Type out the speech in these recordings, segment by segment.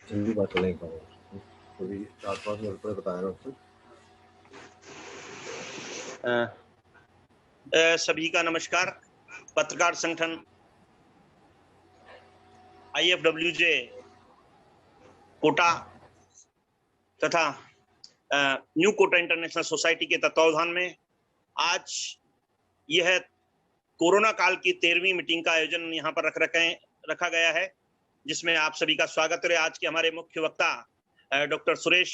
हिंदी बात चलेगा अभी 4-5 मिनट पर बताया ना उसने। सभी का नमस्कार। पत्रकार संगठन IFWJ कोटा तथा न्यू कोटा इंटरनेशनल सोसाइटी के तत्वावधान में आज यह कोरोना काल की 13वीं मीटिंग का आयोजन यहाँ पर रखा गया है, जिसमें आप सभी का स्वागत है। आज के हमारे मुख्य वक्ता डॉक्टर सुरेश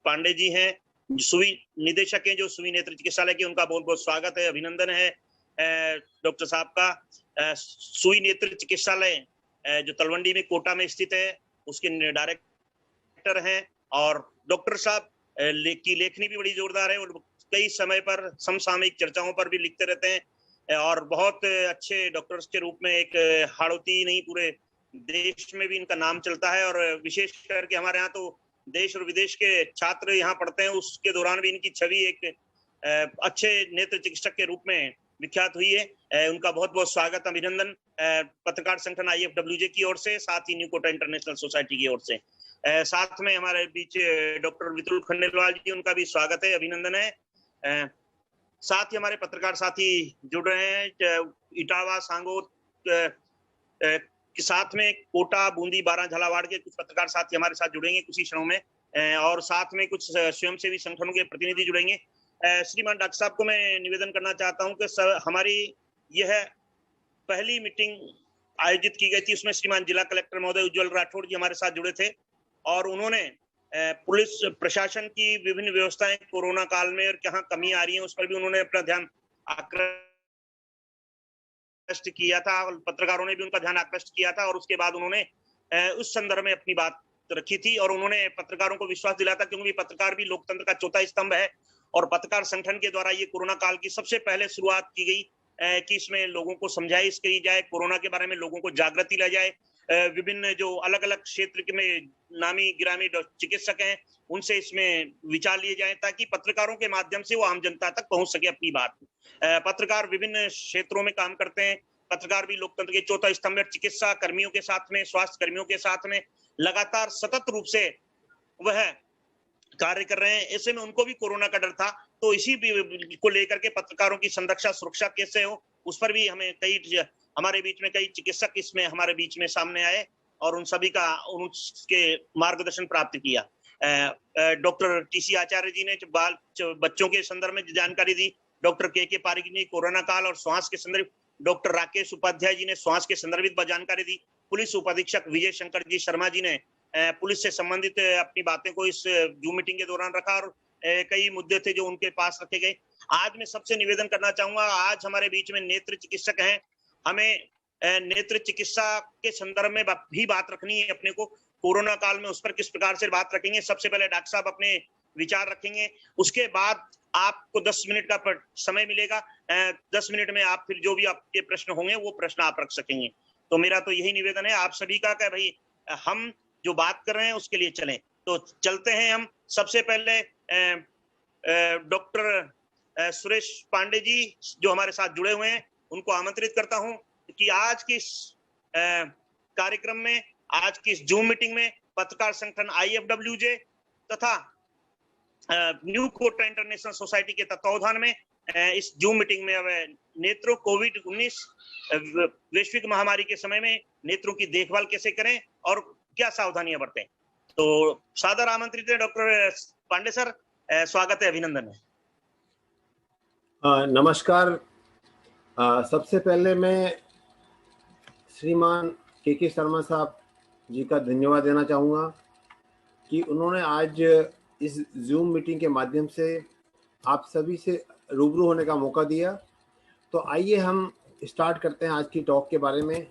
पांडे जी हैं, सुई निदेशक हैं, जो सुई नेत्र चिकित्सालय के, उनका बहुत बहुत स्वागत है, अभिनंदन है डॉक्टर साहब का। सुई नेत्र चिकित्सालय जो तलवंडी में कोटा में स्थित है, उसके डायरेक्टर हैं और डॉक्टर साहब की लेखनी भी बड़ी जोरदार है और कई समय पर समसामयिक चर्चाओं पर भी लिखते रहते हैं और बहुत अच्छे डॉक्टर्स के रूप में एक हाड़ौती नहीं पूरे देश में भी इनका नाम चलता है। और विशेष करके हमारे यहाँ तो देश और विदेश के छात्र यहाँ पढ़ते हैं, उसके दौरान भी इनकी छवि एक अच्छे नेत्र चिकित्सक के रूप में विख्यात हुई है। उनका बहुत बहुत स्वागत, अभिनंदन पत्रकार संगठन IFWJ की ओर से, साथ ही न्यू कोटा इंटरनेशनल सोसाइटी की ओर से। साथ में हमारे बीच डॉक्टर वितुल खंडेलवाल जी, उनका भी स्वागत है, अभिनंदन है। साथ ही हमारे पत्रकार साथी जुड़ रहे हैं, इटावा सांगोद के साथ में कोटा बूंदी बारां झालावाड़ के कुछ पत्रकार साथी हमारे साथ जुड़ेंगे कुछ ही क्षणों में, और साथ में कुछ स्वयंसेवी संगठनों के प्रतिनिधि जुड़ेंगे। श्रीमान डॉक्टर साहब को मैं निवेदन करना चाहता हूं कि हमारी यह पहली मीटिंग आयोजित की गई थी, उसमें श्रीमान जिला कलेक्टर महोदय उज्जवल राठौड़ जी हमारे साथ जुड़े थे और उन्होंने पुलिस प्रशासन की विभिन्न व्यवस्थाएं कोरोना काल में और कहाँ कमी आ रही है उस पर भी उन्होंने अपना ध्यान आकृष्ट किया था और पत्रकारों ने भी उनका ध्यान आकृष्ट किया था और उसके बाद उन्होंने उस संदर्भ में अपनी बात रखी थी और उन्होंने पत्रकारों को विश्वास दिलाया था, क्योंकि पत्रकार भी लोकतंत्र का चौथा स्तंभ है और पत्रकार संगठन के द्वारा ये कोरोना काल की सबसे पहले शुरुआत की गई कि इसमें लोगों को समझाइश करी जाए, कोरोना के बारे में लोगों को जागृति ला जाए। विभिन्न जो अलग अलग क्षेत्र के में नामी गिरामी चिकित्सक हैं, उनसे इसमें विचार लिए जाए ताकि पत्रकारों के माध्यम से वो आम जनता तक पहुंच सके अपनी बात। पत्रकार विभिन्न क्षेत्रों में काम करते हैं, पत्रकार भी लोकतंत्र के चौथा स्तंभ है। चिकित्सा कर्मियों के साथ में, स्वास्थ्य कर्मियों के साथ में लगातार सतत रूप से वह कार्य कर रहे हैं। ऐसे में उनको भी कोरोना का डर था, तो इसी को लेकर के पत्रकारों की संरक्षा सुरक्षा कैसे हो, उस पर भी हमें हमारे बीच में कई चिकित्सक इसमें हमारे बीच में सामने आए और उन सभी का उनके मार्गदर्शन प्राप्त किया। डॉक्टर TC आचार्य जी ने बच्चों के संदर्भ में जानकारी दी, डॉक्टर के पारिक ने कोरोना काल और श्वास के संदर्भ, डॉक्टर राकेश उपाध्याय जी ने श्वास के संदर्भित जानकारी दी, पुलिस उपाधीक्षक विजय शंकर जी शर्मा जी ने पुलिस से संबंधित अपनी बातें को इस जूम मीटिंग के दौरान रखा और कई मुद्दे थे जो उनके पास रखे गए। आज मैं सबसे निवेदन करना चाहूंगा, आज हमारे बीच में नेत्र चिकित्सक हैं, हमें नेत्र चिकित्सा के संदर्भ में भी बात रखनी है अपने को, कोरोना काल में उस पर किस प्रकार से बात रखेंगे। सबसे पहले डॉक्टर साहब अपने विचार रखेंगे, उसके बाद आपको 10 मिनट का समय मिलेगा। 10 मिनट में आप फिर जो भी आपके प्रश्न होंगे वो प्रश्न आप रख सकेंगे। तो मेरा तो यही निवेदन है आप सभी का कि भाई हम जो बात कर रहे हैं उसके लिए चलें। तो चलते हैं हम। सबसे पहले डॉक्टर सुरेश पांडे जी जो हमारे साथ जुड़े हुए हैं, उनको आमंत्रित करता हूं कि आज की इस कार्यक्रम में, आज की इस जूम मीटिंग में पत्रकार संगठन IFWJ तथा न्यू कोटा इंटरनेशनल सोसाइटी के तत्वावधान में इस जूम मीटिंग में अब नेत्रों कोविड-19 वैश्विक महामारी के समय में नेत्रों की देखभाल कैसे करें और क्या सावधानियां बरतें। तो सादर आमंत्रित है डॉक्टर पांडे सर, स्वागत है, अभिनंदन है। नमस्कार। सबसे पहले मैं श्रीमान के शर्मा साहब जी का धन्यवाद देना चाहूँगा कि उन्होंने आज इस जूम मीटिंग के माध्यम से आप सभी से रूबरू होने का मौका दिया। तो आइए हम स्टार्ट करते हैं आज की टॉक के बारे में।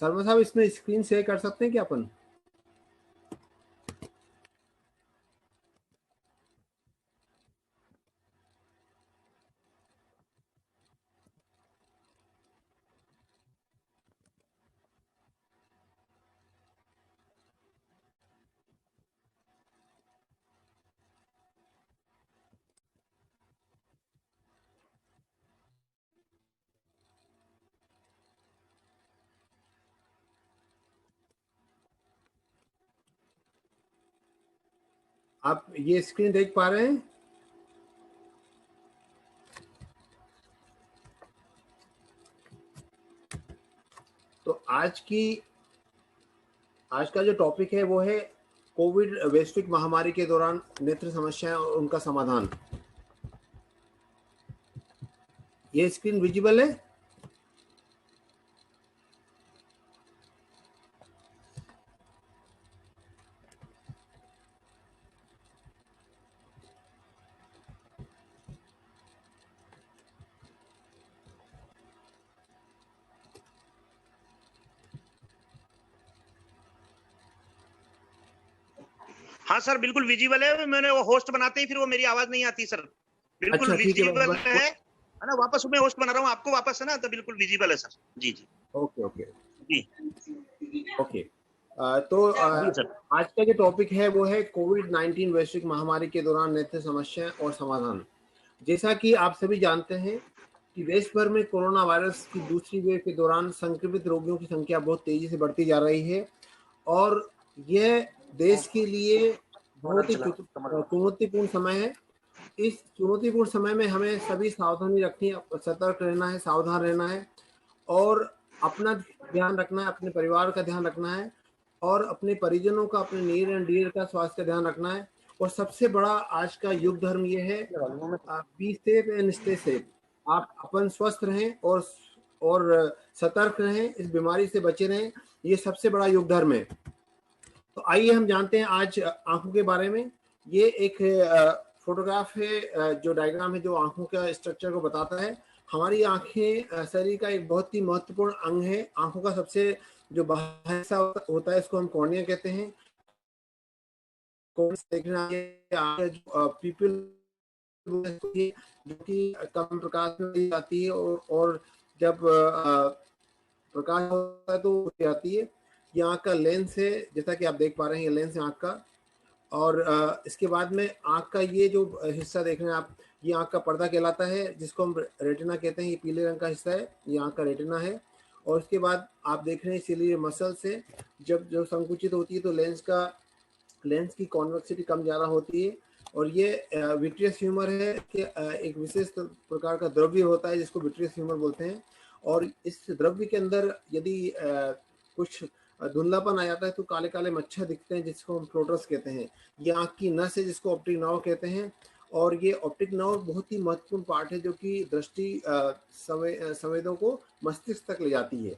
शर्मा साहब इसमें स्क्रीन शेयर कर सकते हैं क्या अपन? आप ये स्क्रीन देख पा रहे हैं? तो आज का जो टॉपिक है वो है कोविड वैश्विक महामारी के दौरान नेत्र समस्याएं और उनका समाधान। ये स्क्रीन विजिबल है? हाँ सर, बिल्कुल विजिबल है। मैंने वो होस्ट बनाते ही फिर वो मेरी आवाज नहीं आती सर। बिल्कुल अच्छा, ठीक है। विजिबल है ना? वापस मैं होस्ट बना रहा हूँ आपको वापस, है ना? तो बिल्कुल विजिबल है सर। जी जी ओके जी ओके। तो जी सर। आज का जो टॉपिक है वो है कोविड-19 वैश्विक महामारी के दौरान नेत्र समस्याएं और समाधान। जैसा कि आप सभी जानते हैं कि देश भर में कोरोना वायरस की दूसरी वेव के दौरान संक्रमित रोगियों की संख्या बहुत तेजी से बढ़ती जा रही है और यह देश के लिए बहुत ही चुनौतीपूर्ण समय है। इस चुनौतीपूर्ण समय में हमें सभी सावधानी रखनी, सतर्क रहना है, सावधान रहना है और अपना ध्यान रखना है, अपने परिवार का ध्यान रखना है और अपने परिजनों का, अपने नियर एंड डियर का स्वास्थ्य का ध्यान रखना है। और सबसे बड़ा आज का युग धर्म ये है, be safe and stay safe. आप अपन स्वस्थ रहें और सतर्क रहें, इस बीमारी से बचे रहें, ये सबसे बड़ा युग धर्म है। तो आइए हम जानते हैं आज आंखों के बारे में। ये एक फोटोग्राफ है, जो डायग्राम है, जो आंखों का स्ट्रक्चर को बताता है। हमारी आंखें शरीर का एक बहुत ही महत्वपूर्ण अंग है। आंखों का सबसे जो बाहर हिस्सा होता है इसको हम कॉर्निया कहते हैं। देखना पीपल जो कि कम प्रकाश में आती है और जब प्रकाश होता है तो आती है। ये आँख का लेंस है, जैसा कि आप देख पा रहे हैं, ये लेंस है आँख का। और इसके बाद में आँख का ये जो हिस्सा देख रहे हैं आप, ये आँख का पर्दा कहलाता है, जिसको हम रेटिना कहते हैं। ये पीले रंग का हिस्सा है, ये आँख का रेटिना है। और उसके बाद आप देख रहे हैं इसीलिए मसल से जब संकुचित होती है तो लेंस की कॉन्वेक्सिटी कम ज़्यादा होती है। और ये विट्रियस ह्यूमर है कि एक विशेष प्रकार का द्रव्य होता है जिसको विट्रियस ह्यूमर बोलते हैं। और इस द्रव्य के अंदर यदि कुछ धुंधलापन आ जाता है तो काले काले मच्छर दिखते हैं, जिसको हम फ्लोटर्स कहते हैं। ये आँख की नस है जिसको ऑप्टिक नर्व कहते हैं। और ये ऑप्टिक नर्व बहुत ही महत्वपूर्ण पार्ट है जो कि दृष्टि संवेदों को मस्तिष्क तक ले जाती है।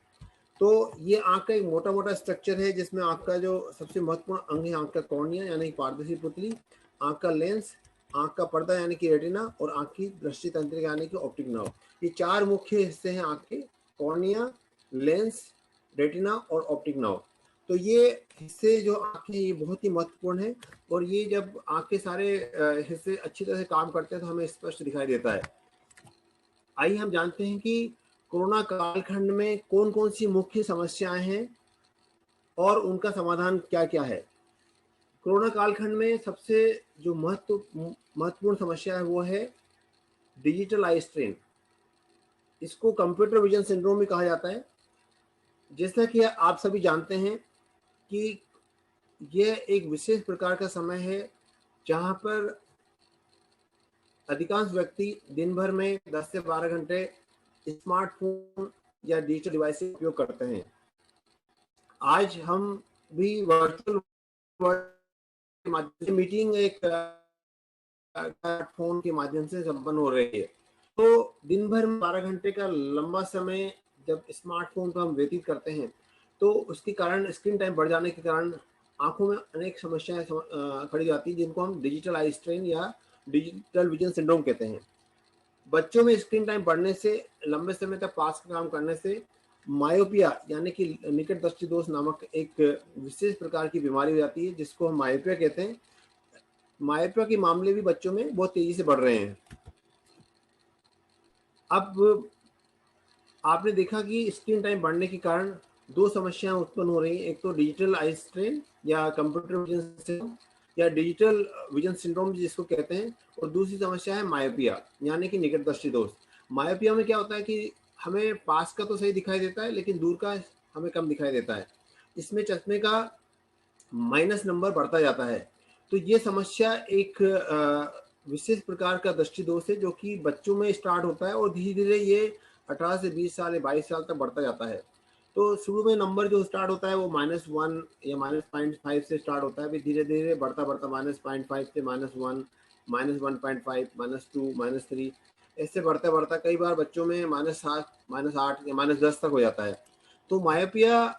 तो ये आँख का एक मोटा मोटा स्ट्रक्चर है जिसमें आँख का जो सबसे महत्वपूर्ण अंग है, आँख का कॉर्निया यानी पारदर्शी पुतली, आँख का लेंस, आँख का पर्दा यानी कि रेटिना और आँख की दृष्टि तंत्रिका यानी कि ऑप्टिक नर्व। ये चार मुख्य हिस्से हैं आँख के, कॉर्निया, लेंस, रेटिना और ऑप्टिक नर्व। तो ये हिस्से जो आँख के ये बहुत ही महत्वपूर्ण है और ये जब आँख के सारे हिस्से अच्छी तरह से काम करते हैं तो हमें स्पष्ट दिखाई देता है। आइए हम जानते हैं कि कोरोना कालखंड में कौन कौन सी मुख्य समस्याएं हैं और उनका समाधान क्या क्या है। कोरोना कालखंड में सबसे जो महत्वपूर्ण समस्या है वो है डिजिटल आई स्ट्रेन। इसको कंप्यूटर विजन सिंड्रोम भी कहा जाता है। जैसा कि आप सभी जानते हैं कि यह एक विशेष प्रकार का समय है जहां पर अधिकांश व्यक्ति दिन भर में 10 से 12 घंटे स्मार्टफोन या डिजिटल डिवाइस का उपयोग करते हैं। आज हम भी वर्चुअल मीटिंग एक फोन के माध्यम से संपन्न हो रही है। तो दिन भर में 12 घंटे का लंबा समय जब स्मार्टफोन पर हम व्यतीत करते हैं तो उसके कारण, स्क्रीन टाइम बढ़ जाने के कारण आंखों में अनेक समस्याएं खड़ी जाती हैं, जिनको हम डिजिटल आई स्ट्रेन या डिजिटल विजन सिंड्रोम कहते हैं। बच्चों में स्क्रीन टाइम बढ़ने से, लंबे समय तक पास का काम करने से मायोपिया यानी कि निकट दृष्टि दोष नामक एक विशेष प्रकार की बीमारी हो जाती है, जिसको हम मायोपिया कहते हैं। मायोपिया के मामले भी बच्चों में बहुत तेजी से बढ़ रहे हैं। अब आपने देखा कि स्क्रीन टाइम बढ़ने के कारण दो समस्याएं उत्पन्न हो रही हैं। एक तो डिजिटल आई स्ट्रेन या कंप्यूटर विजन सिंड्रोम या डिजिटल विजन सिंड्रोम जिसको कहते हैं, और दूसरी समस्या है मायोपिया यानी कि निकट दृष्टि दोष। मायोपिया में क्या होता है कि हमें पास का तो सही दिखाई देता है लेकिन दूर का हमें कम दिखाई देता है। इसमें चश्मे का माइनस नंबर बढ़ता जाता है। तो ये समस्या एक विशेष प्रकार का दृष्टि दोष है जो कि बच्चों में स्टार्ट होता है और धीरे धीरे ये 18 से 20 साल या 22 साल तक बढ़ता जाता है। तो शुरू में नंबर जो स्टार्ट होता है वो -1 या -0.5 से स्टार्ट होता है, फिर धीरे धीरे बढ़ता बढ़ता -0.5 से -1, -1.5, -2, -3, ऐसे बढ़ता बढ़ता कई बार बच्चों में -7, -8 या -10 तक हो जाता है। तो मायोपिया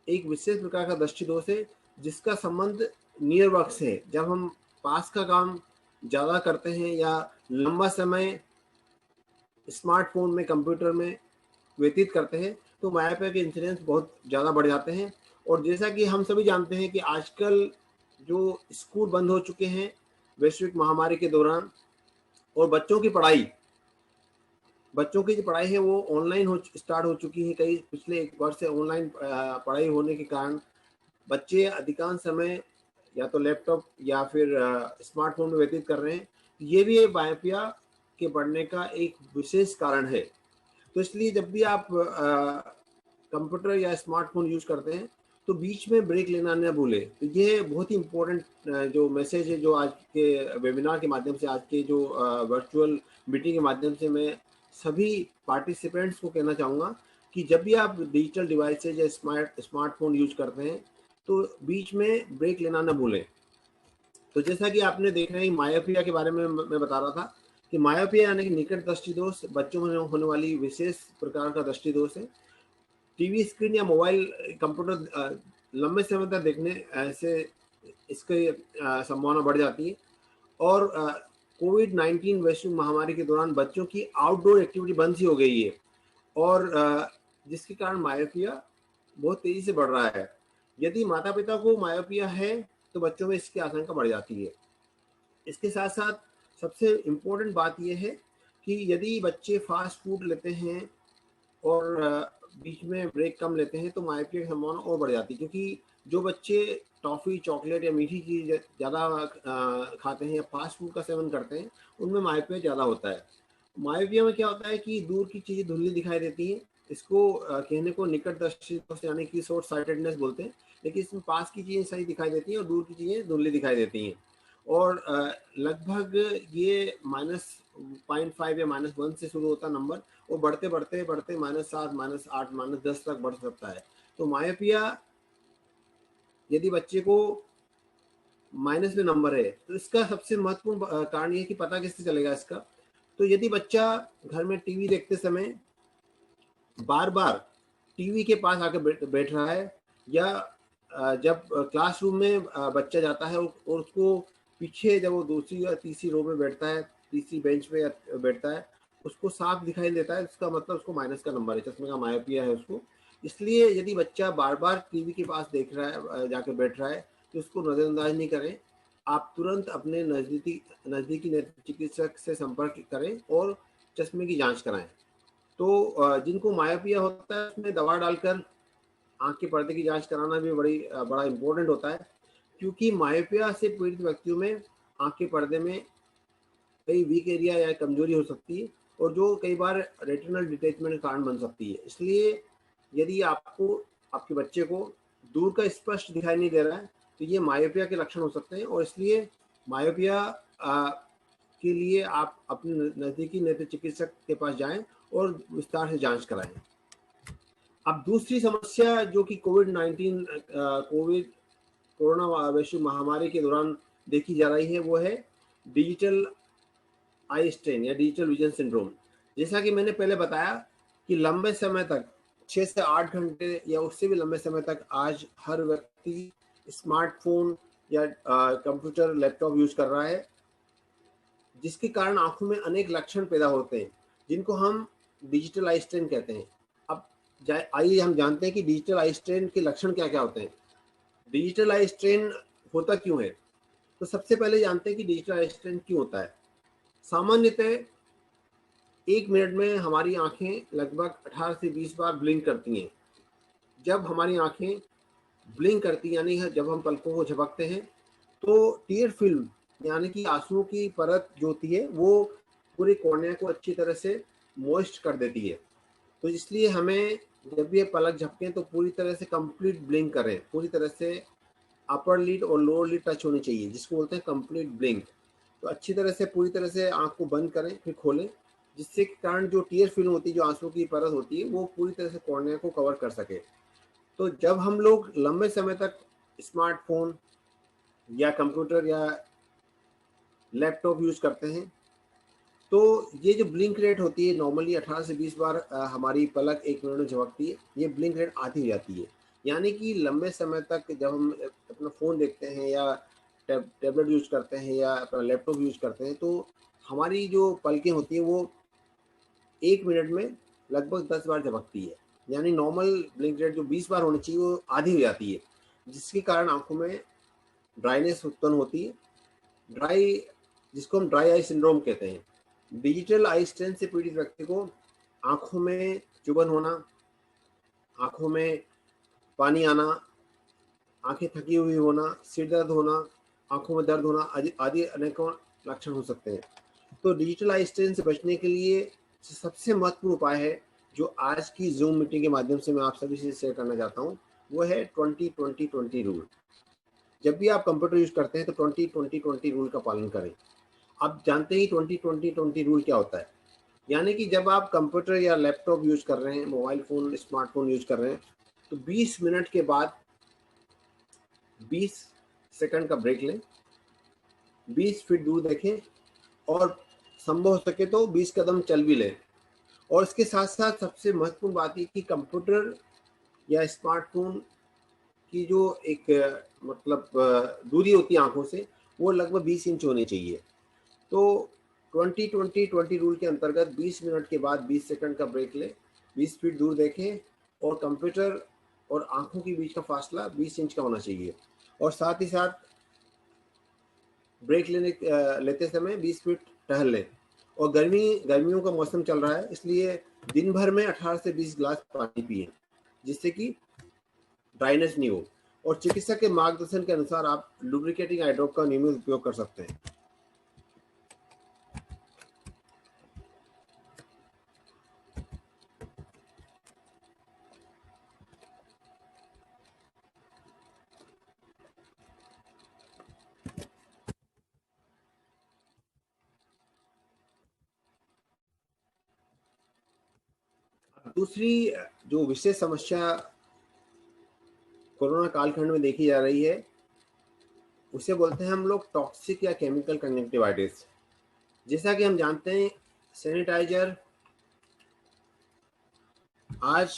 एक विशेष प्रकार का दृष्टि दोष है जिसका संबंध नियर वर्क से है। जब हम पास का काम ज़्यादा करते हैं या लंबा समय स्मार्टफोन में, कंप्यूटर में व्यतीत करते हैं तो मायोपिया के इंसिडेंस बहुत ज़्यादा बढ़ जाते हैं। और जैसा कि हम सभी जानते हैं कि आजकल जो स्कूल बंद हो चुके हैं वैश्विक महामारी के दौरान, और बच्चों की जो पढ़ाई है वो ऑनलाइन स्टार्ट हो चुकी है। कई पिछले एक वर्ष से ऑनलाइन पढ़ाई होने के कारण बच्चे अधिकांश समय या तो लैपटॉप या फिर स्मार्टफोन में व्यतीत कर रहे हैं। ये भी मायोपिया के बढ़ने का एक विशेष कारण है। तो इसलिए जब भी आप कंप्यूटर या स्मार्टफोन यूज करते हैं तो बीच में ब्रेक लेना न भूलें। तो ये बहुत ही इम्पोर्टेंट जो मैसेज है जो आज के वेबिनार के माध्यम से, आज के जो वर्चुअल मीटिंग के माध्यम से मैं सभी पार्टिसिपेंट्स को कहना चाहूँगा कि जब भी आप डिजिटल डिवाइसेज या स्मार्टफोन यूज करते हैं तो बीच में ब्रेक लेना न भूलें। तो जैसा कि आपने देखा है मायोपिया के बारे में मैं बता रहा था कि मायोपिया यानी कि निकट दृष्टि दोष बच्चों में होने वाली विशेष प्रकार का दृष्टि दोष है। टीवी स्क्रीन या मोबाइल कंप्यूटर लंबे समय तक देखने से इसकी संभावना बढ़ जाती है। और कोविड-19 वैश्विक महामारी के दौरान बच्चों की आउटडोर एक्टिविटी बंद सी हो गई है और जिसके कारण मायोपिया बहुत तेजी से बढ़ रहा है। यदि माता पिता को मायोपिया है तो बच्चों में इसकी आशंका बढ़ जाती है। इसके साथ साथ सबसे इम्पोर्टेंट बात यह है कि यदि बच्चे फास्ट फूड लेते हैं और बीच में ब्रेक कम लेते हैं तो मायोपिया की संभावना और बढ़ जाती है, क्योंकि जो बच्चे टॉफ़ी, चॉकलेट या मीठी चीज़ ज़्यादा खाते हैं या फास्ट फूड का सेवन करते हैं उनमें मायोपिया ज़्यादा होता है। मायोपिया में क्या होता है कि दूर की चीज़ें धुंधली दिखाई देती हैं। इसको कहने को निकट दृष्टि दोष यानी कि शॉर्ट साइटेडनेस बोलते हैं, लेकिन इसमें पास की चीज़ें सही दिखाई देती हैं और दूर की चीज़ें धुंधली दिखाई देती हैं। और लगभग ये -0.5 या -1 से शुरू होता नंबर और बढ़ते बढ़ते बढ़ते -7, -8, -10 तक बढ़ सकता है। तो मायोपिया यदि बच्चे को माइनस में नंबर है तो इसका सबसे महत्वपूर्ण कारण ये कि पता किससे चलेगा इसका। तो यदि बच्चा घर में टीवी देखते समय बार बार टीवी के पास आकर बैठ रहा है या जब क्लासरूम में बच्चा जाता है और उसको पीछे जब वो दूसरी या तीसरी रो में बैठता है, तीसरी बेंच पे बैठता है, उसको साफ दिखाई देता है, इसका मतलब उसको माइनस का नंबर है, चश्मे का मायोपिया है उसको। इसलिए यदि बच्चा बार बार टीवी के पास देख रहा है, जाकर बैठ रहा है, तो उसको नज़रअंदाज नहीं करें। आप तुरंत अपने नज़दीकी नेत्र चिकित्सक से संपर्क करें और चश्मे की जांच कराएं। तो जिनको मायोपिया होता है उसमें दवा डालकर आँख के पर्दे की जांच कराना भी बड़ा इम्पोर्टेंट होता है, क्योंकि मायोपिया से पीड़ित व्यक्तियों में आँख के पर्दे में कई वीक एरिया या कमजोरी हो सकती है और जो कई बार रेटिनल डिटैचमेंट का कारण बन सकती है। इसलिए यदि आपके बच्चे को दूर का स्पष्ट दिखाई नहीं दे रहा है तो ये मायोपिया के लक्षण हो सकते हैं और इसलिए मायोपिया के लिए आप अपने नज़दीकी नेत्र चिकित्सक के पास जाएं और विस्तार से जांच कराएं। अब दूसरी समस्या जो कि कोरोना वैश्विक महामारी के दौरान देखी जा रही है वो है डिजिटल आई स्ट्रेन या डिजिटल विजन सिंड्रोम। जैसा कि मैंने पहले बताया कि लंबे समय तक 6 से 8 घंटे या उससे भी लंबे समय तक आज हर व्यक्ति स्मार्टफोन या कंप्यूटर, लैपटॉप यूज कर रहा है, जिसके कारण आंखों में अनेक लक्षण पैदा होते हैं जिनको हम डिजिटल आई स्ट्रेन कहते हैं। अब आइए हम जानते हैं कि डिजिटल आई स्ट्रेन के लक्षण क्या क्या होते हैं। डिजिटल आई स्ट्रेन होता क्यों है? तो सबसे पहले जानते हैं कि डिजिटल आई स्ट्रेन क्यों होता है। सामान्यतः 1 मिनट में हमारी आंखें लगभग 18 से 20 बार ब्लिंक करती हैं। जब हमारी आंखें ब्लिंक करती यानी जब हम पलकों को झपकते हैं तो टीयर फिल्म यानी कि आंसुओं की परत जो होती है वो पूरी कॉर्निया को अच्छी तरह से मॉइस्ट कर देती है। तो इसलिए हमें जब भी ये पलक झपकें तो पूरी तरह से कंप्लीट ब्लिंक करें, पूरी तरह से अपर लिड और लोअर लिड टच होनी चाहिए, जिसको बोलते हैं कंप्लीट ब्लिंक। तो अच्छी तरह से पूरी तरह से आंख को बंद करें फिर खोलें, जिससे कारण जो टीयर फिल्म होती है, जो आंसू की परत होती है, वो पूरी तरह से कॉर्निया को कवर कर सके। तो जब हम लोग लंबे समय तक स्मार्टफोन या कंप्यूटर या लैपटॉप यूज करते हैं, तो ये जो ब्लिंक रेट होती है नॉर्मली 18 से 20 बार हमारी पलक 1 मिनट में झपकती है, ये ब्लिंक रेट आधी हो जाती है। यानी कि लंबे समय तक जब हम अपना फ़ोन देखते हैं या टैबलेट यूज करते हैं या अपना लैपटॉप यूज करते हैं, तो हमारी जो पलकें होती हैं वो 1 मिनट में लगभग 10 बार झपकती है। यानी नॉर्मल ब्लिंक रेट जो 20 बार होनी चाहिए वो आधी हो जाती है, जिसके कारण आंखों में ड्राइनेस उत्पन्न होती है। ड्राई, जिसको हम ड्राई आई सिंड्रोम कहते हैं। डिजिटल आई स्ट्रेन से पीड़ित व्यक्ति को आंखों में चुभन होना, आंखों में पानी आना, आंखें थकी हुई होना, सिर दर्द होना, आंखों में दर्द होना आदि अनेकों लक्षण हो सकते हैं। तो डिजिटल आई स्ट्रेन से बचने के लिए सबसे महत्वपूर्ण उपाय है, जो आज की जूम मीटिंग के माध्यम से मैं आप सभी से शेयर करना चाहता हूँ, वो है 20-20-20 रूल। जब भी आप कंप्यूटर यूज करते हैं तो 20-20-20 रूल का पालन करें। आप जानते ही 20-20-20 रूल क्या होता है। यानी कि जब आप कंप्यूटर या लैपटॉप यूज कर रहे हैं, मोबाइल फोन, स्मार्टफोन यूज कर रहे हैं, तो 20 मिनट के बाद 20 सेकंड का ब्रेक लें, 20 फीट दूर देखें और संभव हो सके तो 20 कदम चल भी लें। और इसके साथ साथ सबसे महत्वपूर्ण बात ये कि कंप्यूटर या स्मार्टफोन की जो एक मतलब दूरी होती है आंखों से, वो लगभग 20 इंच होनी चाहिए। तो 20-20-20 रूल के अंतर्गत 20 मिनट के बाद 20 सेकंड का ब्रेक लें, 20 फीट दूर देखें और कंप्यूटर और आंखों के बीच का फासला 20 इंच का होना चाहिए। और साथ ही साथ ब्रेक लेते समय 20 फीट टहल लें। और गर्मियों का मौसम चल रहा है, इसलिए दिन भर में 18 से 20 गिलास पानी पिए, जिससे कि ड्राइनेस नहीं हो। और चिकित्सक के मार्गदर्शन के अनुसार आप लुब्रिकेटिंग आई ड्रॉप का नियमित उपयोग कर सकते हैं। दूसरी जो विशेष समस्या कोरोना कालखंड में देखी जा रही है, उसे बोलते हैं हम लोग टॉक्सिक या केमिकल कंजक्टिवाइटिस। जैसा कि हम जानते हैं, सैनिटाइजर आज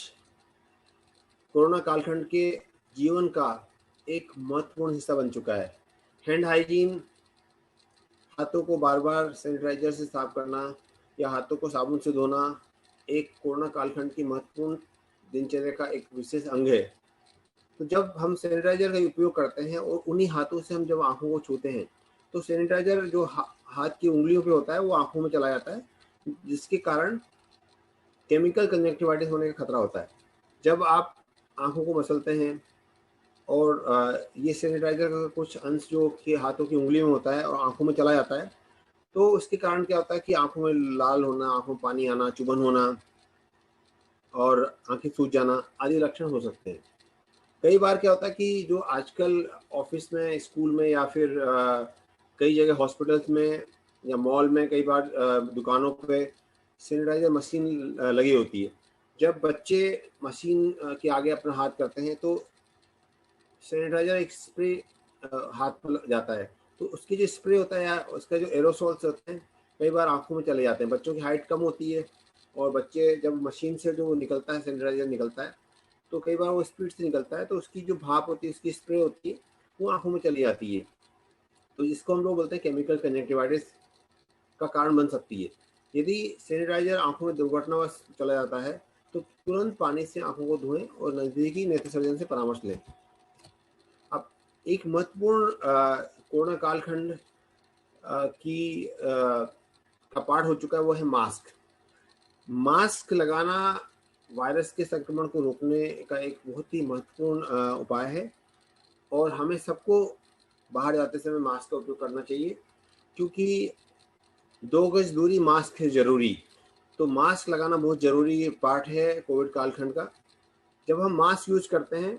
कोरोना कालखंड के जीवन का एक महत्वपूर्ण हिस्सा बन चुका है। हैंड हाइजीन, हाथों को बार बार सैनिटाइजर से साफ करना या हाथों को साबुन से धोना एक कोरोना कालखंड की महत्वपूर्ण दिनचर्या का एक विशेष अंग है। तो जब हम सैनिटाइजर का उपयोग करते हैं और उन्हीं हाथों से हम जब आंखों को छूते हैं, तो सैनिटाइजर जो हाथ की उंगलियों पे होता है वो आंखों में चला जाता है, जिसके कारण केमिकल कंजक्टिवाइटिस होने का खतरा होता है। जब आप आंखों को मसलते हैं और ये सैनिटाइजर का कुछ अंश जो कि हाथों की उंगलियों में होता है और आंखों में चला जाता है, तो उसके कारण क्या होता है कि आंखों में लाल होना, आंखों में पानी आना, चुभन होना और आंखें सूज जाना आदि लक्षण हो सकते हैं। कई बार क्या होता है कि जो आजकल ऑफिस में, स्कूल में या फिर कई जगह हॉस्पिटल्स में या मॉल में, कई बार दुकानों पे सैनिटाइजर मशीन लगी होती है। जब बच्चे मशीन के आगे अपना हाथ करते हैं तो सैनिटाइजर एक स्प्रे हाथ पर जाता है, तो उसकी जो स्प्रे होता है या उसका जो एरोसोल्स होते हैं, कई बार आंखों में चले जाते हैं। बच्चों की हाइट कम होती है और बच्चे जब मशीन से जो निकलता है, सैनिटाइजर निकलता है, तो कई बार वो स्पीड से निकलता है, तो उसकी जो भाप होती है, उसकी स्प्रे होती है, वो आंखों में चली जाती है। तो जिसको हम लोग बोलते हैं केमिकल कंजक्टिवाइटिस का कारण बन सकती है। यदि सैनिटाइजर आंखों में दुर्घटनावश चला जाता है, तो तुरंत पानी से आंखों को धोएं और नजदीकी नेत्र सर्जन से परामर्श लें। अब एक महत्वपूर्ण कोरोना कालखंड की का पार्ट हो चुका है, वो है मास्क। मास्क लगाना वायरस के संक्रमण को रोकने का एक बहुत ही महत्वपूर्ण उपाय है और हमें सबको बाहर जाते समय मास्क का उपयोग करना चाहिए, क्योंकि 2 गज दूरी मास्क है जरूरी। तो मास्क लगाना बहुत जरूरी पार्ट है कोविड कालखंड का। जब हम मास्क यूज करते हैं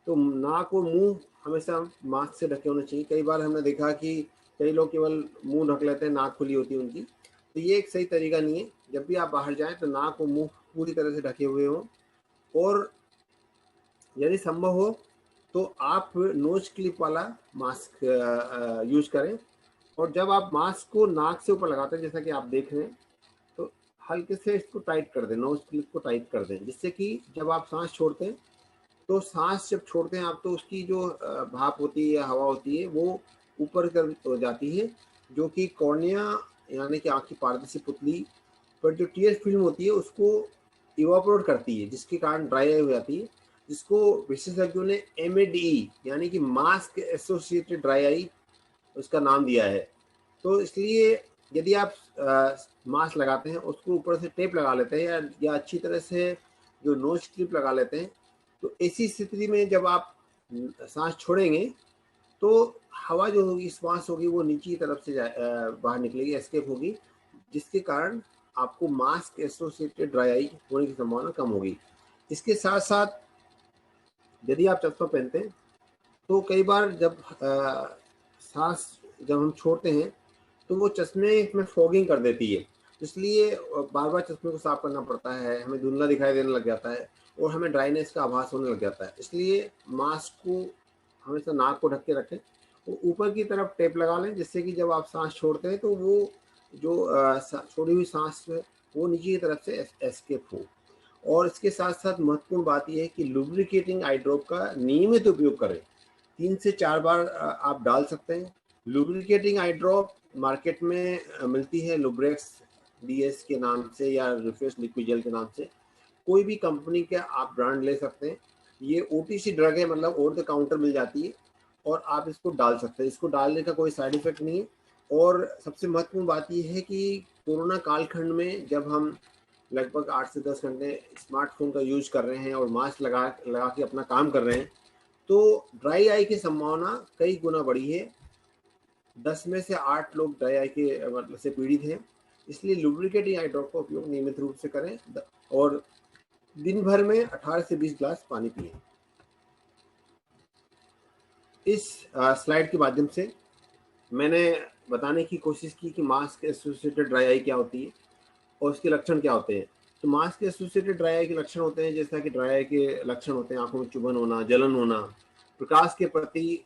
तो नाक और मुंह हमेशा मास्क से ढके होने चाहिए। कई बार हमने देखा कि कई लोग केवल मुंह ढक लेते हैं, नाक खुली होती है उनकी, तो ये एक सही तरीका नहीं है। जब भी आप बाहर जाएं तो नाक और मुंह पूरी तरह से ढके हुए हों, और यदि संभव हो तो आप नोज क्लिप वाला मास्क यूज करें। और जब आप मास्क को नाक से ऊपर लगाते हैं, जैसा कि आप देख रहे हैं, तो हल्के से इसको टाइट कर दें, नोज क्लिप को टाइट कर दें, जिससे कि जब आप सांस छोड़ते हैं तो सांस जब छोड़ते हैं आप, तो उसकी जो भाप होती है या हवा होती है वो ऊपर कर हो जाती है, जो कि कॉर्निया यानी कि आँख की पारदर्शी पुतली पर जो टीयर फिल्म होती है उसको इवापोरेट करती है, जिसके कारण ड्राई आई हो जाती है, जिसको विशेषज्ञों ने MADE यानी कि मास्क एसोसिएटेड ड्राई आई उसका नाम दिया है। तो इसलिए यदि आप मास्क लगाते हैं, उसको ऊपर से टेप लगा लेते हैं या अच्छी तरह से जो नोज क्लिप लगा लेते हैं, तो ऐसी स्थिति में जब आप सांस छोड़ेंगे तो हवा जो होगी, श्वास होगी, वो नीचे की तरफ से बाहर निकलेगी, एस्केप होगी, जिसके कारण आपको मास्क एसोसिएटेड ड्राई आई होने की संभावना कम होगी। इसके साथ साथ यदि आप चश्मा पहनते हैं तो कई बार जब सांस जब हम छोड़ते हैं तो वो चश्मे में फॉगिंग कर देती है, इसलिए बार बार चश्मे को साफ करना पड़ता है, हमें धुंधला दिखाई देने लग जाता है और हमें ड्राइनेस का आभास होने लग जाता है। इसलिए मास्क को हमेशा नाक को ढक के रखें, वो ऊपर की तरफ टेप लगा लें, जिससे कि जब आप सांस छोड़ते हैं तो वो जो छोड़ी हुई सांस है वो नीचे की तरफ से एस्केप हो। और इसके साथ साथ महत्वपूर्ण बात यह है कि लुब्रिकेटिंग आई ड्रॉप का नियमित उपयोग करें, 3 से 4 बार आप डाल सकते हैं। लुब्रिकेटिंग आई ड्रॉप मार्केट में मिलती है लुब्रेक्स DS के नाम से या रिफ्रेश लिक्विड जेल के नाम से, कोई भी कंपनी का आप ब्रांड ले सकते हैं। ये OTC ड्रग है, मतलब ओवर द काउंटर मिल जाती है और आप इसको डाल सकते हैं। इसको डालने का कोई साइड इफेक्ट नहीं है। और सबसे महत्वपूर्ण बात यह है कि कोरोना कालखंड में जब हम लगभग 8 से 10 घंटे स्मार्टफोन का यूज कर रहे हैं और मास्क लगा के अपना काम कर रहे हैं, तो ड्राई आई की संभावना कई गुना बढ़ी है। 10 में से 8 लोग ड्राई आई के मतलब से पीड़ित हैं। इसलिए लुब्रिकेटिंग आई ड्रॉप का उपयोग नियमित रूप से करें और दिन भर में 18 से 20 ग्लास पानी पिएं। इस स्लाइड के माध्यम से मैंने बताने की कोशिश की कि मास्क एसोसिएटेड ड्राई आई क्या होती है और उसके लक्षण क्या होते हैं। तो मास्क एसोसिएटेड ड्राई आई के लक्षण होते हैं, जैसा कि ड्राई आई के लक्षण होते हैं आंखों में चुभन होना, जलन होना, प्रकाश के प्रति,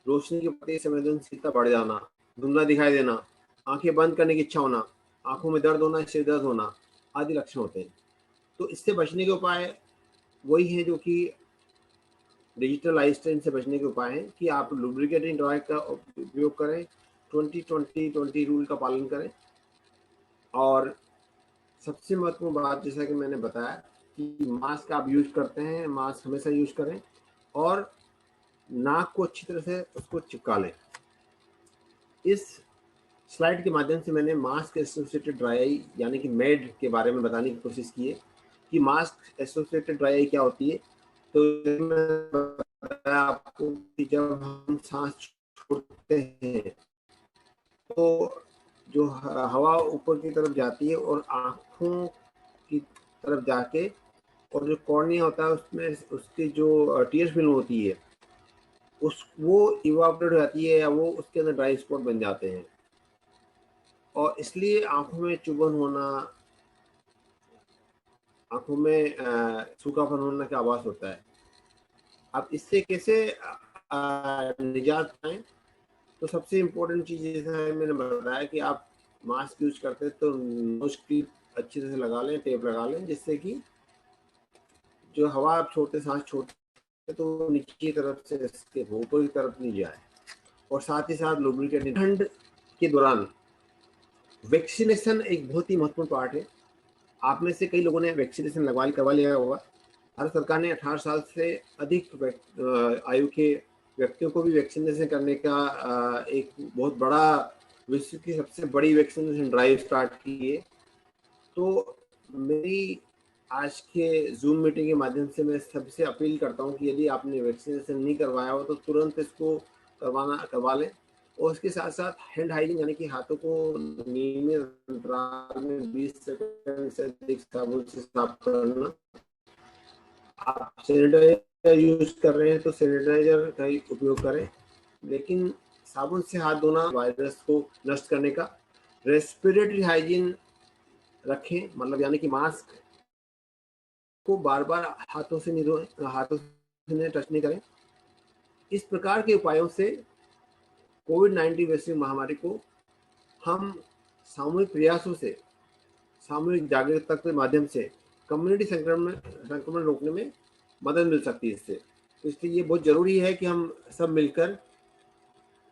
रोशनी के प्रति संवेदनशीलता बढ़ जाना, धुंधला दिखाई देना, आंखें बंद करने की इच्छा होना, आंखों में दर्द होना, सिर दर्द होना आदि लक्षण होते हैं। तो इससे बचने के उपाय वही हैं जो कि डिजिटल आई स्ट्रेन से बचने के उपाय हैं कि आप लुब्रिकेटिंग ड्राई का उपयोग करें, 20-20-20 रूल का पालन करें। और सबसे महत्वपूर्ण बात, जैसा कि मैंने बताया कि मास्क आप यूज करते हैं, मास्क हमेशा यूज करें और नाक को अच्छी तरह से उसको चिपका लें। इस स्लाइड के माध्यम से मैंने मास्क एसोसिएटेड ड्राई आई यानी कि MED के बारे में बताने की कोशिश की है कि मास्क एसोसिएटेड ड्राई आई क्या होती है। तो मैं बताया आपको कि जब हम सांस छोड़ते हैं तो जो हवा ऊपर की तरफ जाती है और आँखों की तरफ जाके, और जो कॉर्निया होता है उसमें उसकी जो टीयर फिल्म होती है वो इवापोरेट हो जाती है या वो उसके अंदर ड्राई स्पॉट बन जाते हैं और इसलिए आँखों में चुभन होना, आँखों में सूखापन होने का आभास होता है। अब इससे कैसे निजात पाएं, तो सबसे इम्पोर्टेंट चीज़ जैसा मैंने बताया कि आप मास्क यूज करते हैं तो नोज क्लिप अच्छी तरह से लगा लें, टेप लगा लें, जिससे कि जो हवा आप छोड़ते सांस छोड़ते तो नीचे की तरफ से इसके ऊपर की तरफ नहीं जाए। और साथ ही साथ लुब्रिकेटिंग ठंड के दौरान वैक्सीनेशन एक बहुत ही महत्वपूर्ण पार्ट है। आप में से कई लोगों ने वैक्सीनेशन करवा लिया होगा। भारत सरकार ने 18 साल से अधिक आयु के व्यक्तियों को भी वैक्सीनेशन करने का एक बहुत बड़ा, विश्व की सबसे बड़ी वैक्सीनेशन ड्राइव स्टार्ट की है। तो मेरी आज के जूम मीटिंग के माध्यम से मैं सबसे अपील करता हूं कि यदि आपने वैक्सीनेशन नहीं करवाया हो तो तुरंत इसको करवा लें। और उसके साथ साथ हैंड हाइजीन यानी कि हाथों को नियमित अंतराल में 20 सेकंड से अधिक साबुन से साफ करना, आप सैनिटाइजर यूज कर रहे हैं तो सैनिटाइजर का ही उपयोग करें, लेकिन साबुन से हाथ धोना वायरस को नष्ट करने का। रेस्पिरेटरी हाइजीन रखें, मतलब यानी कि मास्क को बार बार हाथों से नहीं धोएं, हाथों से टच नहीं करें। इस प्रकार के उपायों से कोविड-19 वैश्विक महामारी को हम सामूहिक प्रयासों से, सामूहिक जागरूकता के माध्यम से कम्युनिटी संक्रमण रोकने में मदद मिल सकती है इससे। तो इसलिए ये बहुत जरूरी है कि हम सब मिलकर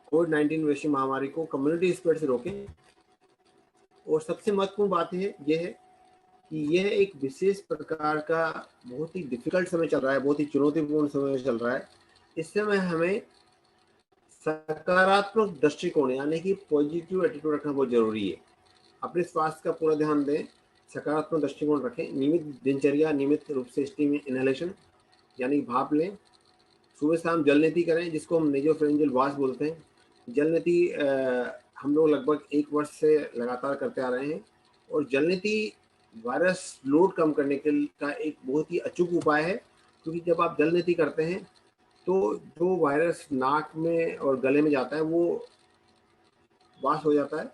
कोविड-19 वैश्विक महामारी को कम्युनिटी स्प्रेड से रोकें। और सबसे महत्वपूर्ण बात ये है कि यह एक विशेष प्रकार का बहुत ही डिफिकल्ट समय चल रहा है, बहुत ही चुनौतीपूर्ण समय चल रहा है। इस समय हमें सकारात्मक दृष्टिकोण यानी कि पॉजिटिव एटीट्यूड रखना बहुत जरूरी है। अपने स्वास्थ्य का पूरा ध्यान दें, सकारात्मक दृष्टिकोण रखें, नियमित दिनचर्या, नियमित रूप से स्टीम इनहेलेशन यानी भाप लें, सुबह शाम जल नीति करें जिसको हम नेजोफेरेंजियल वॉश बोलते हैं। जल नीति हम लोग लगभग 1 वर्ष से लगातार करते आ रहे हैं और जल नीति वायरस लोड कम करने का एक बहुत ही अचूक उपाय है, क्योंकि जब आप जल नीति करते हैं तो जो वायरस नाक में और गले में जाता है वो वाश हो जाता है,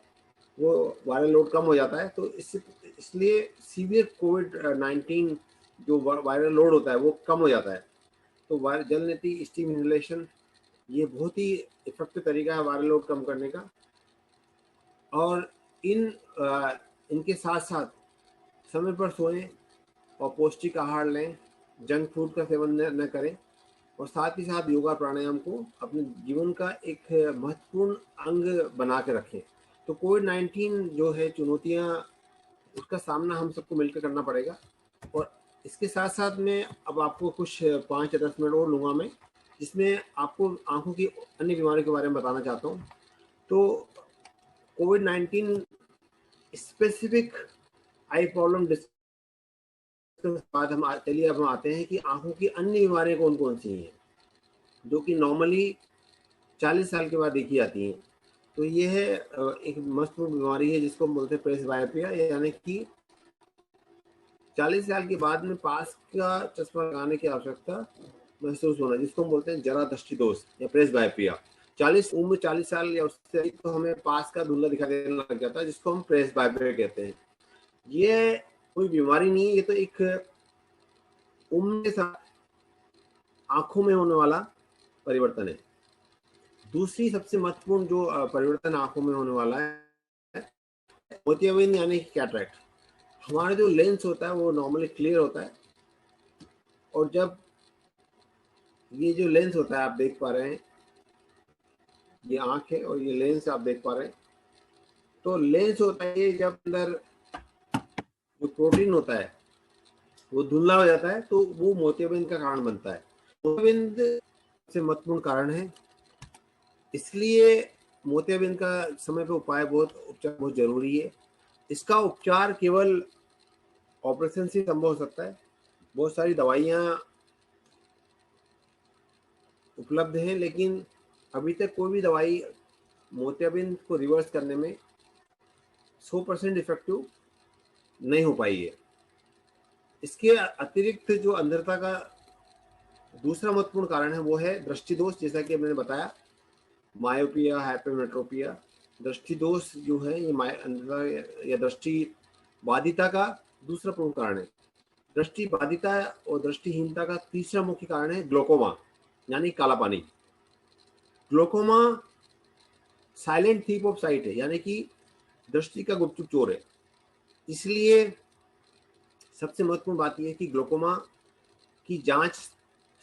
वो वायरल लोड कम हो जाता है। तो इसलिए सीवियर कोविड-19 जो वायरल लोड होता है वो कम हो जाता है। तो जल नीति, स्टीम इनहेलेशन ये बहुत ही इफेक्टिव तरीका है वायरल लोड कम करने का। और इनके साथ साथ समय पर सोएं और पौष्टिक आहार लें, जंक फूड का सेवन न करें और साथ ही साथ योगा प्राणायाम को अपने जीवन का एक महत्वपूर्ण अंग बना के रखें। तो कोविड-19 जो है चुनौतियां, उसका सामना हम सबको मिलकर करना पड़ेगा। और इसके साथ साथ में अब आपको कुछ 5 या 10 मिनट और लूँगा मैं, जिसमें आपको आंखों की अन्य बीमारियों के बारे में बताना चाहता हूँ। तो कोविड-19 स्पेसिफिक आई प्रॉब्लम बाद चलिए अब हम आते हैं कि आंखों की अन्य बीमारियां कौन कौन सी हैं जो कि नॉर्मली 40 साल के बाद देखी जाती हैं। तो ये है एक महत्वपूर्ण बीमारी है जिसको हम बोलते हैं प्रेसबायोपिया, यानी कि 40 साल के बाद में पास का चश्मा लगाने की आवश्यकता महसूस होना, जिसको हम बोलते हैं जरा दृष्टि दोष या प्रेसबायोपिया। 40 साल या उससे अधिक तो हमें पास का धुंधला दिखाई देने लग जाता है, जिसको हम प्रेसबायोपिया कहते हैं। ये कोई बीमारी नहीं है, ये तो एक उम्र के साथ आंखों में होने वाला परिवर्तन है। दूसरी सबसे महत्वपूर्ण जो परिवर्तन आंखों में होने वाला है मोतियाबिंद यानी कैटरैक्ट। हमारा जो लेंस होता है वो नॉर्मली क्लियर होता है, और जब ये जो लेंस होता है आप देख पा रहे हैं, ये आंख है और ये लेंस आप देख पा रहे हैं। तो लेंस होता है जब अंदर जो प्रोटीन होता है वो धुंधला हो जाता है, तो वो मोतियाबिंद का कारण बनता है। मोतियाबिंद से महत्वपूर्ण कारण है, इसलिए मोतियाबिंद का समय पे उपचार बहुत जरूरी है। इसका उपचार केवल ऑपरेशन से संभव हो सकता है। बहुत सारी दवाइयाँ उपलब्ध हैं, लेकिन अभी तक कोई भी दवाई मोतियाबिंद को रिवर्स करने में 100% इफेक्टिव नहीं हो पाई है। इसके अतिरिक्त जो अंधता का दूसरा महत्वपूर्ण कारण है वो है दृष्टि दोष, जैसा कि मैंने बताया, मायोपिया, हाइपरमेट्रोपिया। दृष्टि दोष जो है ये अंधता या दृष्टि बाधिता का दूसरा प्रमुख कारण है। दृष्टि बाधिता और दृष्टिहीनता का तीसरा मुख्य कारण है ग्लोकोमा यानी काला पानी। Glaucoma silent thief of site है, यानी कि दृष्टि का गुपचुप चोर है। इसलिए सबसे महत्वपूर्ण बात यह है कि ग्लोकोमा की जांच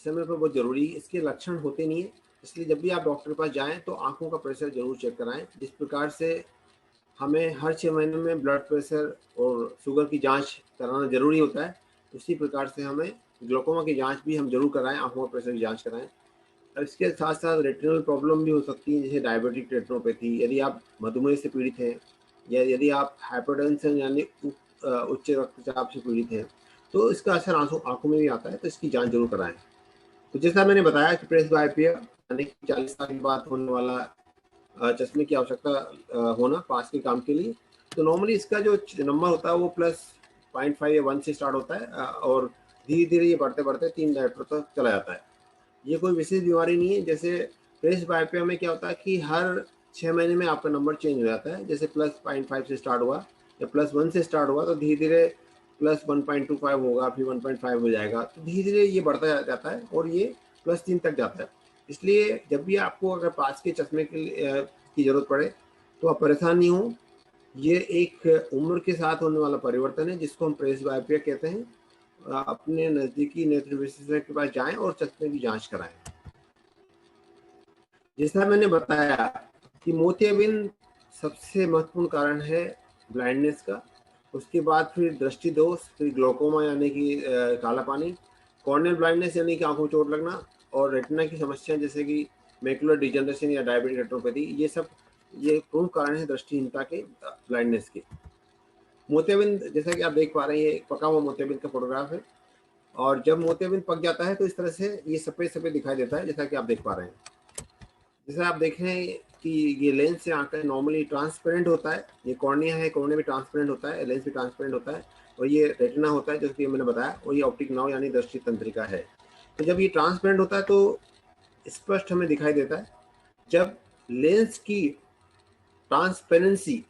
समय पर बहुत जरूरी है। इसके लक्षण होते नहीं है, इसलिए जब भी आप डॉक्टर के पास जाएं तो आंखों का प्रेशर जरूर चेक कराएं। जिस प्रकार से हमें हर 6 महीने में ब्लड प्रेशर और शुगर की जांच कराना जरूरी होता है, उसी प्रकार से हमें ग्लोकोमा की जांच भी हम जरूर कराएं, आंखों का प्रेशर की जांच कराएं। और इसके साथ साथ रेटिनल प्रॉब्लम भी हो सकती है, जैसे डायबिटिक रेटिनोपैथी। यदि आप मधुमेह से पीड़ित हैं या यदि आप हाइपरटेंशन यानी उच्च रक्तचाप से पीड़ित हैं, तो इसका असर आंखों में भी आता है, तो इसकी जांच जरूर कराएं। तो जैसा मैंने बताया कि प्रेसबायोपिया यानी कि 40 साल के बाद होने वाला चश्मे की आवश्यकता होना पास के काम के लिए। तो नॉर्मली इसका जो नंबर होता है वो +0.5 या 1 से स्टार्ट होता है और धीरे धीरे ये बढ़ते बढ़ते 3 डायप्टर तक चला जाता है। ये कोई विशेष बीमारी नहीं है। जैसे प्रेस बायोपिया में क्या होता है कि हर 6 महीने में आपका नंबर चेंज हो जाता है। जैसे +0.5 से स्टार्ट हुआ या +1 से स्टार्ट हुआ तो धीरे धीरे +1.25 होगा, फिर 1.5 हो जाएगा, तो धीरे धीरे ये बढ़ता जाता है और ये +3 तक जाता है। इसलिए जब भी आपको अगर पास के चश्मे की जरूरत पड़े तो आप परेशान नहीं हो। ये एक उम्र के साथ होने वाला परिवर्तन है जिसको हम प्रेस बायोपिया कहते हैं। अपने नजदीकी नेत्र विशेषज्ञ के पास जाएं और चश्मे की जांच कराएं। जैसा मैंने बताया कि मोतियाबिंद सबसे महत्वपूर्ण कारण है ब्लाइंडनेस का, उसके बाद फिर दृष्टि दोष, फिर ग्लोकोमा यानी कि काला पानी, कॉर्नियल ब्लाइंडनेस यानी कि आंखों में चोट लगना, और रेटिना की समस्या जैसे कि मैकुलर डिजनरेशन या डायबिटिक रेटिनोपैथी, ये प्रमुख कारण है दृष्टिहीनता के, ब्लाइंडनेस के। मोतियाबिंद जैसा कि आप देख पा रहे हैं, ये पका हुआ मोतियाबिंद का फोटोग्राफ है, और जब मोतियाबिंद पक जाता है तो इस तरह से ये सफेद सफेद दिखाई देता है, जैसा कि आप देख पा रहे हैं। जैसे आप देख रहे हैं कि ये लेंस से आंखें नॉर्मली ट्रांसपेरेंट होता है, ये कॉर्निया है, कॉर्निया भी ट्रांसपेरेंट होता है, लेंस भी ट्रांसपेरेंट होता है, और ये रेटिना होता है जैसे कि मैंने बताया, और ये ऑप्टिक नर्व यानी दृष्टि तंत्रिका है। तो जब ये ट्रांसपेरेंट होता है तो स्पष्ट हमें दिखाई देता है। जब लेंस की ट्रांसपेरेंसी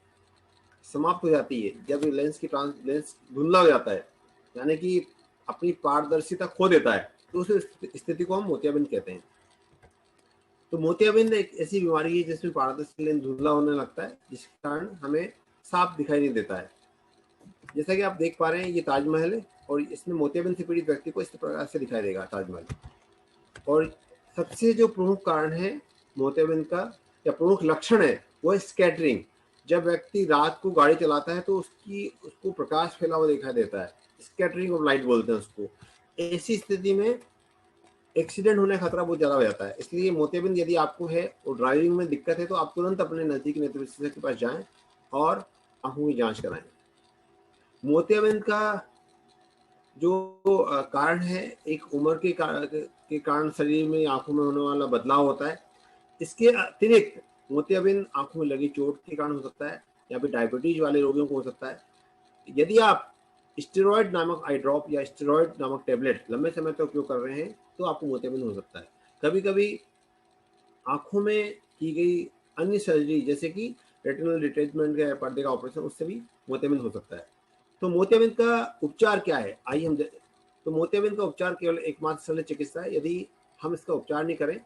समाप्त हो जाती है, जब लेंस धुंधला हो जाता है यानी कि अपनी पारदर्शिता खो देता है, तो उस स्थिति को हम मोतियाबिंद कहते हैं। तो मोतियाबिंद एक ऐसी बीमारी है जिसमें पारदर्शी लेंस धुंधला होने लगता है, जिसके कारण हमें साफ दिखाई नहीं देता है। जैसा कि आप देख पा रहे हैं, ये ताजमहल है और इसमें मोतियाबिंद से पीड़ित व्यक्ति को इस प्रकार से दिखाई देगा ताजमहल। और सबसे जो प्रमुख कारण है मोतियाबिंद का या प्रमुख लक्षण है वो है स्कैटरिंग। जब व्यक्ति रात को गाड़ी चलाता है तो उसको प्रकाश फैला हुआ दिखाई देता है, स्कैटरिंग ऑफ लाइट बोलते हैं उसको। ऐसी स्थिति में एक्सीडेंट होने का खतरा बहुत ज्यादा हो जाता है। इसलिए मोतियाबिंद यदि आपको है और ड्राइविंग में दिक्कत है तो आप तुरंत अपने नजदीकी नेत्र विशेषज्ञ के पास जाएं और आंखों की जांच कराएं। मोतियाबिंद का जो कारण है, एक उम्र के कारण शरीर में आंखों में होने वाला बदलाव होता है। इसके अतिरिक्त मोतियाबिंद आंखों में लगी चोट के कारण हो सकता है, या फिर डायबिटीज वाले रोगियों को हो सकता है। यदि आप स्टेरॉइड नामक आई ड्रॉप या स्टेरॉइड नामक टेबलेट लंबे समय तक उपयोग कर रहे हैं तो आपको मोतियाबिंद हो सकता है। कभी कभी आंखों में की गई अन्य सर्जरी जैसे कि रेटिनल डिटैचमेंट या पर्दे का ऑपरेशन, उससे भी मोतियाबिंद हो सकता है। तो मोतियाबिंद का उपचार क्या है, आइए हम तो मोतियाबिंद का उपचार केवल एकमात्र शल्य चिकित्सा है। यदि हम इसका उपचार नहीं करें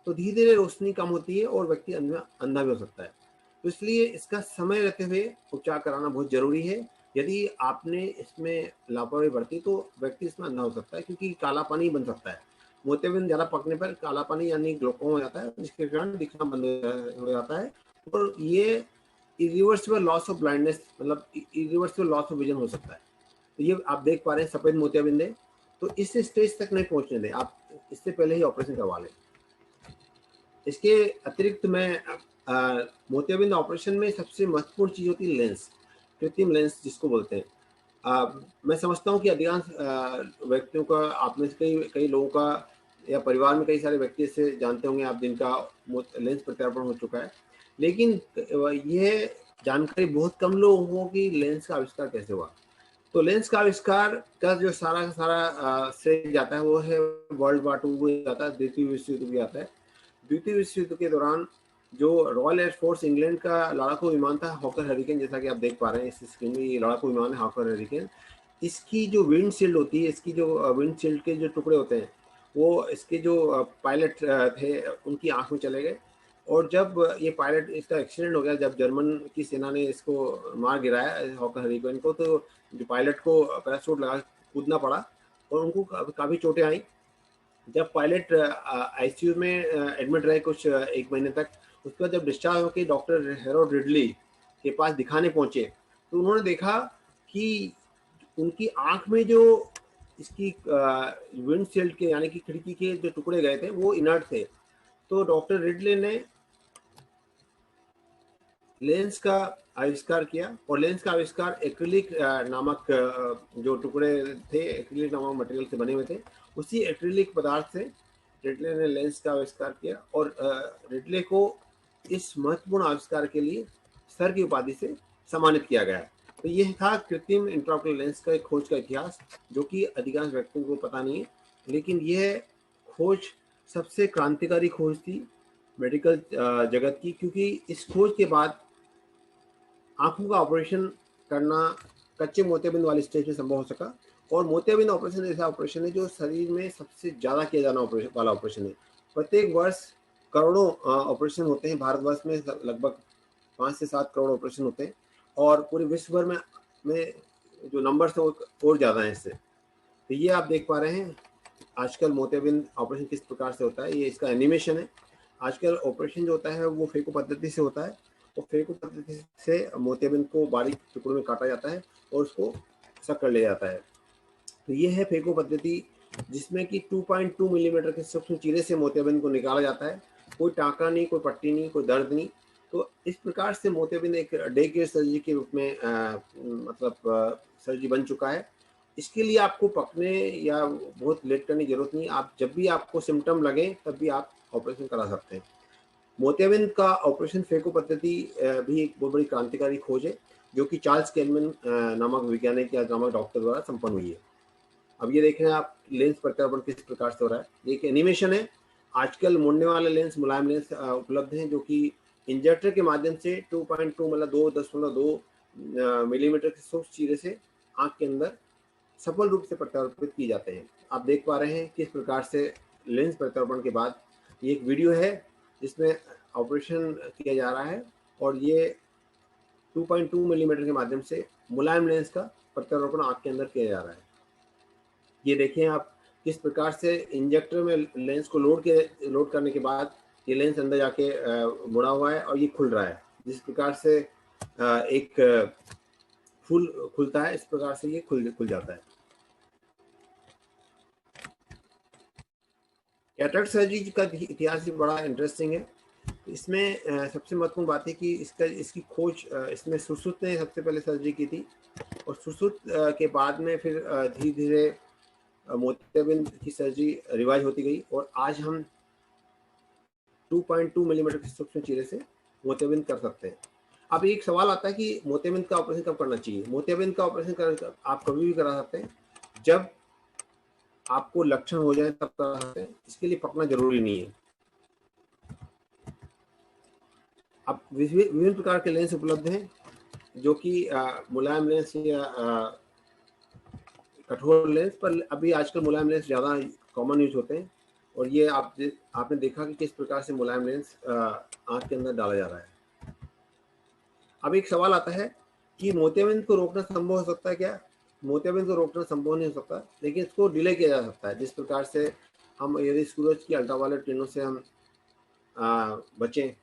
तो धीरे धीरे रोशनी कम होती है और व्यक्ति अंधा भी हो सकता है। तो इसलिए इसका समय रहते हुए उपचार कराना बहुत जरूरी है। यदि आपने इसमें लापरवाही बरती तो व्यक्ति इसमें अंधा हो सकता है, क्योंकि काला पानी बन सकता है। मोतियाबिंद ज्यादा पकने पर काला पानी यानी ग्लोकोमा हो जाता है, जिसके कारण दिखना बंद हो जाता है, और ये इरिवर्सिबल लॉस ऑफ ब्लाइंडनेस, मतलब इरिवर्सिबल लॉस ऑफ विजन हो सकता है। तो ये आप देख पा रहे हैं सफेद मोतियाबिंद है, तो इस स्टेज तक नहीं पहुंचने दें, आप इससे पहले ही ऑपरेशन करवा लें। इसके अतिरिक्त मैं मोतियाबिंद ऑपरेशन में सबसे महत्वपूर्ण चीज होती है लेंस, कृत्रिम लेंस जिसको बोलते हैं। मैं समझता हूँ कि अधिकांश व्यक्तियों का, आप में से कई लोगों का या परिवार में कई सारे व्यक्ति इससे जानते होंगे आप, जिनका लेंस प्रत्यारोपण हो चुका है, लेकिन यह जानकारी बहुत कम लोगों को कि लेंस का आविष्कार कैसे हुआ। तो लेंस का आविष्कार का जो सारा श्रेय जाता है वो है वर्ल्ड वार 2 को जाता है, द्वितीय विश्व युद्ध को जाता है। द्वितीय विश्व युद्ध के दौरान जो रॉयल एयरफोर्स इंग्लैंड का लड़ाकू विमान था हॉकर हरिकेन, जैसा कि आप देख पा रहे हैं इस स्क्रीन में, ये लड़ाकू विमान है हॉकर हरिकेन। इसकी जो विंडशील्ड होती है, इसकी जो विंडशील्ड के जो टुकड़े होते हैं, वो इसके जो पायलट थे उनकी आंख में चले गए। और जब ये पायलट, इसका एक्सीडेंट हो गया, जब जर्मन की सेना ने इसको मार गिराया हॉकर हरिकेन को, तो जो पायलट को पैराशूट लगा कूदना पड़ा और उनको काफी चोटें आई। जब पायलट आईसीयू में एडमिट रहे कुछ 1 महीने तक, उसके बाद जब डिस्चार्ज होकर डॉक्टर हैरोल्ड रिडली के पास दिखाने पहुंचे तो उन्होंने देखा कि उनकी आंख में जो इसकी विंडशील्ड के यानी कि खिड़की के जो टुकड़े गए थे वो इनर्ट थे। तो डॉक्टर रिडले ने लेंस का आविष्कार किया, और लेंस का आविष्कार एक्रिलिक नामक जो टुकड़े थे, एक्रिलिक नामक मटेरियल से बने हुए थे, उसी एक्रिलिक पदार्थ से रिडले ने लेंस का आविष्कार किया। और रिडले को इस महत्वपूर्ण आविष्कार के लिए सर की उपाधि से सम्मानित किया गया। तो यह था कृत्रिम इंट्राओकुलर लेंस का एक खोज का इतिहास, जो कि अधिकांश व्यक्तियों को पता नहीं है, लेकिन यह खोज सबसे क्रांतिकारी खोज थी मेडिकल जगत की, क्योंकि इस खोज के बाद आंखों का ऑपरेशन करना कच्चे मोतियाबिंद वाले स्टेज में संभव हो सका। और मोतियाबिंद ऑपरेशन ऐसा ऑपरेशन है जो शरीर में सबसे ज़्यादा किया जाना वाला ऑपरेशन है। प्रत्येक वर्ष करोड़ों ऑपरेशन होते हैं। भारतवर्ष में लगभग 5 से 7 करोड़ ऑपरेशन होते हैं, और पूरे विश्व भर में जो नंबर्स है वो और ज़्यादा है इससे। तो ये आप देख पा रहे हैं आजकल मोतियाबिंद ऑपरेशन किस प्रकार से होता है। ये इसका एनिमेशन है। आजकल ऑपरेशन जो होता है वो फेको पद्धति से होता है, और फेको पद्धति से मोतियाबिंद को बारीक टुकड़ों में काटा जाता है और उसको सक कर लिया जाता है। तो ये है फेको पद्धति, जिसमें कि 2.2 मिलीमीटर के सूक्ष्म चीरे से मोतियाबिंद को निकाला जाता है। कोई टाँका नहीं, कोई पट्टी नहीं, कोई दर्द नहीं। तो इस प्रकार से मोतियाबिंद एक डे केयर सर्जरी के रूप में सर्जरी बन चुका है। इसके लिए आपको पकने या बहुत लेट करने की जरूरत नहीं। आप जब भी आपको सिम्टम लगे तब भी आप ऑपरेशन करा सकते हैं। मोतियाबिंद का ऑपरेशन फेको पद्धति भी एक बहुत बड़ी क्रांतिकारी खोज है, जो कि चार्ल्स कैलमैन नामक वैज्ञानिक या नामक डॉक्टर द्वारा संपन्न हुई है। अब ये देख रहे हैं आप लेंस प्रत्यारोपण किस प्रकार से हो रहा है। ये एक एनिमेशन है। आजकल मुड़ने वाले लेंस, मुलायम लेंस उपलब्ध हैं, जो कि इंजेक्टर के माध्यम से 2.2 मतलब 2.2 मिलीमीटर के सूक्ष्म चीरे से आंख के अंदर सफल रूप से प्रत्यारोपित किए जाते हैं। आप देख पा रहे हैं किस प्रकार से लेंस प्रत्यारोपण के बाद ये एक वीडियो है जिसमें ऑपरेशन किया जा रहा है, और ये 2.2 मिलीमीटर के माध्यम से मुलायम लेंस का प्रत्यारोपण आंख के अंदर किया जा रहा है। ये देखिए आप किस प्रकार से इंजेक्टर में लेंस को लोड करने के बाद ये लेंस अंदर जाके मुड़ा हुआ है और ये खुल रहा है। जिस प्रकार से एक फूल खुलता है, इस प्रकार से ये खुल जाता है। कैटरेक्ट सर्जरी का इतिहास भी बड़ा इंटरेस्टिंग है। इसमें सबसे महत्वपूर्ण बात है कि इसकी खोज इसमें सुश्रुत ने सबसे पहले सर्जरी की थी, और सुश्रुत के बाद में फिर धीरे धीरे मोतियाबिंद की सर्जरी रिवाइज होती गई, और आज हम 2.2 मिलीमीटर के सूक्ष्म चीरे से मोतियाबिंद कर सकते हैं। अब एक सवाल आता है कि मोतियाबिंद का ऑपरेशन कब करना चाहिए। मोतियाबिंद का ऑपरेशन आप कभी भी करा सकते हैं, जब आपको लक्षण हो जाए तब करा सकते हैं। इसके लिए पकना जरूरी नहीं है। अब विभिन्न प्रकार के लेंस उपलब्ध हैं, जो कि मुलायम लेंस या कठोर लेंस, पर अभी आजकल मुलायम लेंस ज़्यादा कॉमन यूज होते हैं। और ये आपने देखा कि किस प्रकार से मुलायम लेंस आंख के अंदर डाला जा रहा है। अब एक सवाल आता है कि मोतियाबिंद को रोकना संभव हो सकता है क्या। मोतियाबिंद को रोकना संभव नहीं हो सकता, लेकिन इसको डिले किया जा सकता है। जिस प्रकार से हम यदि सूरज की अल्ट्रावायलेट किरणों से हम बचें,